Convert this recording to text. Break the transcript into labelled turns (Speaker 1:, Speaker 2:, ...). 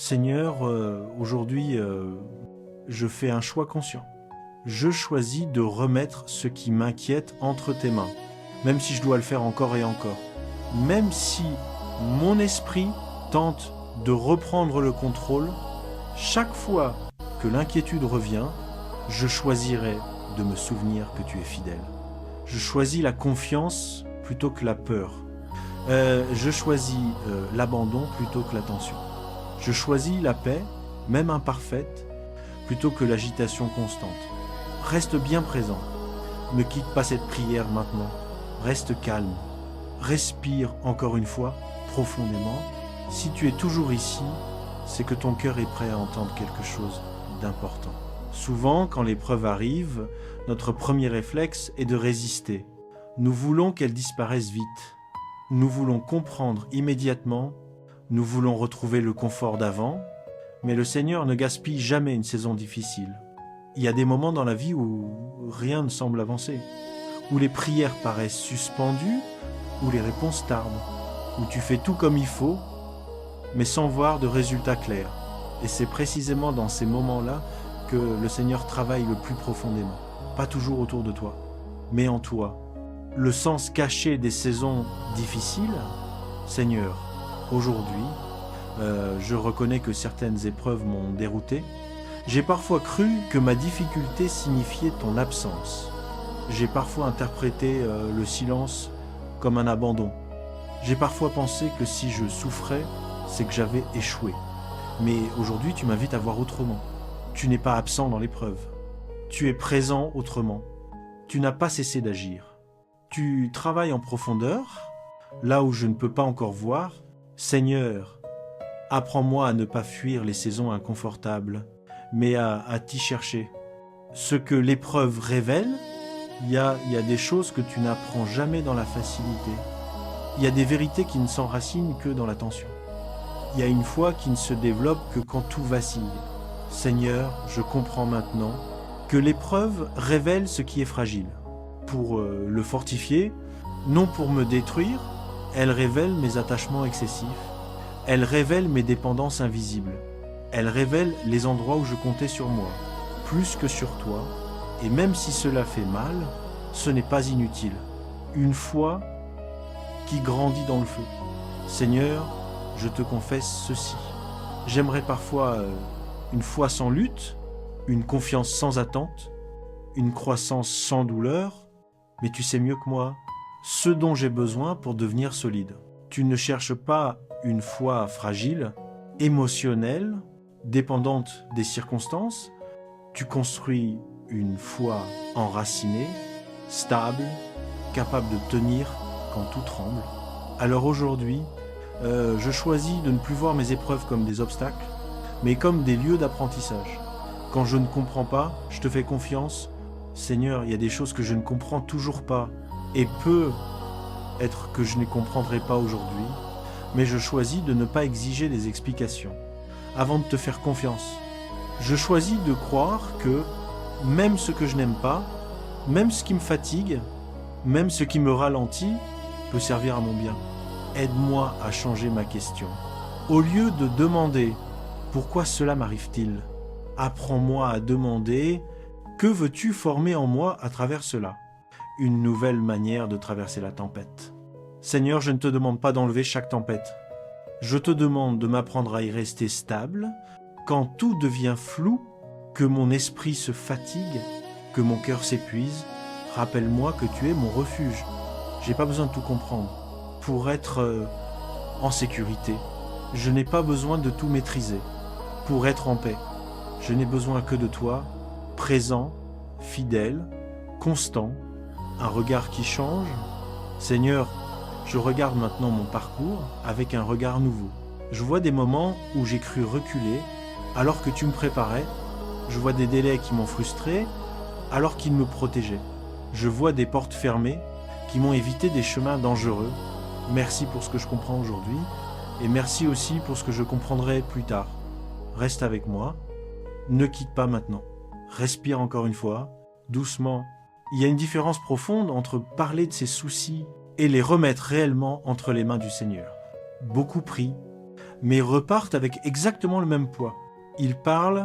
Speaker 1: Seigneur, aujourd'hui, je fais un choix conscient. Je choisis de remettre ce qui m'inquiète entre tes mains, même si je dois le faire encore et encore. Même si mon esprit tente de reprendre le contrôle, chaque fois que l'inquiétude revient, je choisirai de me souvenir que tu es fidèle. Je choisis la confiance plutôt que la peur. Je choisis l'abandon plutôt que l'attention. Je choisis la paix, même imparfaite, plutôt que l'agitation constante. Reste bien présent. Ne quitte pas cette prière maintenant. Reste calme. Respire encore une fois, profondément. Si tu es toujours ici, c'est que ton cœur est prêt à entendre quelque chose d'important. Souvent, quand l'épreuve arrive, notre premier réflexe est de résister. Nous voulons qu'elle disparaisse vite. Nous voulons comprendre immédiatement. Nous voulons retrouver le confort d'avant. Mais le Seigneur ne gaspille jamais une saison difficile. Il y a des moments dans la vie où rien ne semble avancer, où les prières paraissent suspendues, où les réponses tardent, où tu fais tout comme il faut, mais sans voir de résultats clairs. Et c'est précisément dans ces moments-là que le Seigneur travaille le plus profondément. Pas toujours autour de toi, mais en toi. Le sens caché des saisons difficiles, Seigneur, aujourd'hui, je reconnais que certaines épreuves m'ont dérouté. J'ai parfois cru que ma difficulté signifiait ton absence. J'ai parfois interprété le silence comme un abandon. J'ai parfois pensé que si je souffrais, c'est que j'avais échoué. Mais aujourd'hui, tu m'invites à voir autrement. Tu n'es pas absent dans l'épreuve. Tu es présent autrement. Tu n'as pas cessé d'agir. Tu travailles en profondeur, là où je ne peux pas encore voir. Seigneur, apprends-moi à ne pas fuir les saisons inconfortables, mais à t'y chercher. Ce que l'épreuve révèle, il y a des choses que tu n'apprends jamais dans la facilité. Il y a des vérités qui ne s'enracinent que dans la tension. Il y a une foi qui ne se développe que quand tout vacille. Seigneur, je comprends maintenant que l'épreuve révèle ce qui est fragile. Pour le fortifier, non pour me détruire, elle révèle mes attachements excessifs. Elle révèle mes dépendances invisibles. Elle révèle les endroits où je comptais sur moi, plus que sur toi. Et même si cela fait mal, ce n'est pas inutile. Une foi qui grandit dans le feu. Seigneur, je te confesse ceci. J'aimerais parfois une foi sans lutte, une confiance sans attente, une croissance sans douleur, mais tu sais mieux que moi ce dont j'ai besoin pour devenir solide. Tu ne cherches pas une foi fragile, émotionnelle, dépendante des circonstances. Tu construis une foi enracinée, stable, capable de tenir quand tout tremble. Alors aujourd'hui, je choisis de ne plus voir mes épreuves comme des obstacles, mais comme des lieux d'apprentissage. Quand je ne comprends pas, je te fais confiance. Seigneur, il y a des choses que je ne comprends toujours pas, et peut être que je ne comprendrai pas aujourd'hui, mais je choisis de ne pas exiger des explications avant de te faire confiance. Je choisis de croire que même ce que je n'aime pas, même ce qui me fatigue, même ce qui me ralentit, peut servir à mon bien. Aide-moi à changer ma question. Au lieu de demander « Pourquoi cela m'arrive-t-il ?», apprends-moi à demander « Que veux-tu former en moi à travers cela ?» Une nouvelle manière de traverser la tempête. Seigneur, je ne te demande pas d'enlever chaque tempête. Je te demande de m'apprendre à y rester stable quand tout devient flou, que mon esprit se fatigue, que mon cœur s'épuise. Rappelle-moi que tu es mon refuge. J'ai pas besoin de tout comprendre pour être en sécurité. Je n'ai pas besoin de tout maîtriser pour être en paix. Je n'ai besoin que de toi, présent, fidèle, constant, un regard qui change. Seigneur, je regarde maintenant mon parcours avec un regard nouveau. Je vois des moments où j'ai cru reculer alors que tu me préparais. Je vois des délais qui m'ont frustré alors qu'ils me protégeaient. Je vois des portes fermées qui m'ont évité des chemins dangereux. Merci pour ce que je comprends aujourd'hui et merci aussi pour ce que je comprendrai plus tard. Reste avec moi. Ne quitte pas maintenant. Respire encore une fois, doucement. Il y a une différence profonde entre parler de ses soucis et les remettre réellement entre les mains du Seigneur. Beaucoup prient, mais repartent avec exactement le même poids. Ils parlent